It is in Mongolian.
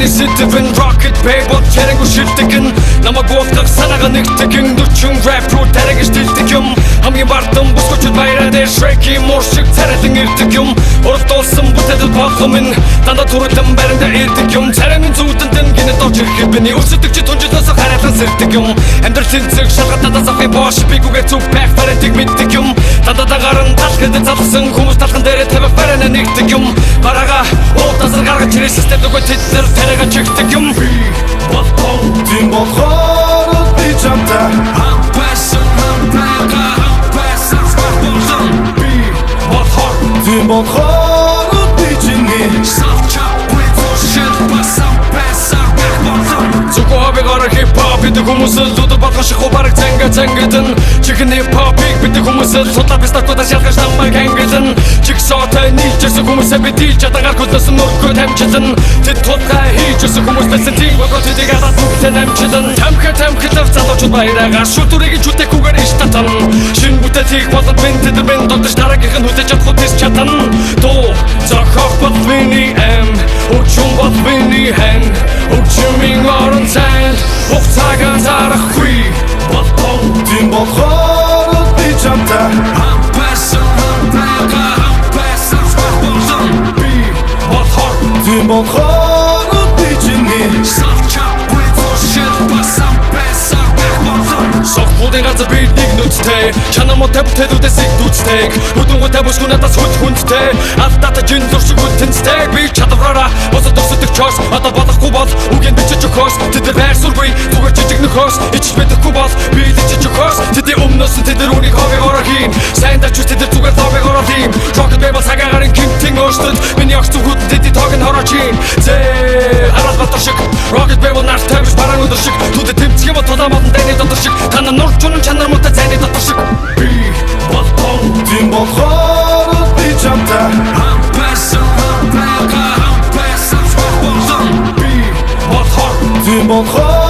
Миний сэтгэвэн rocket paper чарангу шилтгэн намайг буухтах санаага нэгтгэн дүчин rap руу тарагж тэлдэг юм хамгийн бардам босгож баяраа дээр Shrek-ийн моршиг царайлан ирдэг юм уралдуулсан бүтээл болох минь дандаа түрэлэн баримтаа ирдэг юм царайны зүүдэнд гинэ дооч ирэхэд миний өрсөлдөгч тунжлоос харайлан сэрдэг юм амьдрал тэнцэг шалгатадаас авах бош бигүүгээ зүг back парентиг мэддэг юм дандаа дагаран талхад залсан хүмүүс талхан дээр тавих барайна нэгдэг юм бараага уутасар гаргаж ирэх систем дөгөө тэднэр тарайга чигдэг юм болтон тийм болохоор би чамтай хампасан би болтон тийм болохоор би чиний Зүгээр хип-хоп гэдэг хүмүүс л үдэ болгош хубараг цангадан чихэн хип-хопыг гэдэг хүмүүс л судлаа бистатуудаас ялгаж намайг ангилан чигсоотой нийлжсэн хүмүүсээ би дийлж чадаагаар хөдлөсөн нөргөө тамчилан тэд тулгай хийжсэн хүмүүс байсан тийм богоо тэдийг алаад бүгдээ намчилан тамхилав залуучууд баяраагаар шүтүрийг чүтэхгүйгээр иш татан шин бүтээлийг болоод бэн додож дараагийнх нь хүлээж авах үтс чатан дуу зохиох бол миний эм өчөн бол миний хэн өчмийн орон цайнд хугацаагаа зарахгүй болтон тийм болохоор би чамтай хампасан би болтон тийм болохоор би чиний Сохбуудын газар би нэг нүцтэй чанар мо тавтэлүүдээс их дүүцтэй бүдүнгөө тавшгүй надаас хүнд хүндтэй алдата жин зуршиг үлтэнцтэй би чадвараараа босод өсөдөг чос одоо бодохгүй бол үгийн бичиж өгөхөс тэдэр байрсуулгүй зүгээр жижиг нөхөс ичж мэдэхгүй бол би ичж өгөхөс тэдний өмнөөс тэдэр үнийг ховёгоор хийн сайн дач тэдэр зүгээр ховёгоор хийн rocket baby цагаагаар гинтин өшдөд миний огц зүгүүд тэдний тоог нь хорооч хийн зээ арал батар шиг rocket baby нарт тавьж бараан өдөр шиг түдэ тэмцэх юм тулаан болон дэний дотор шиг Тана нурчун чанар муутай зайны дотор шиг би болтон тийм болохоор би чамтай хампасан тийм болохоор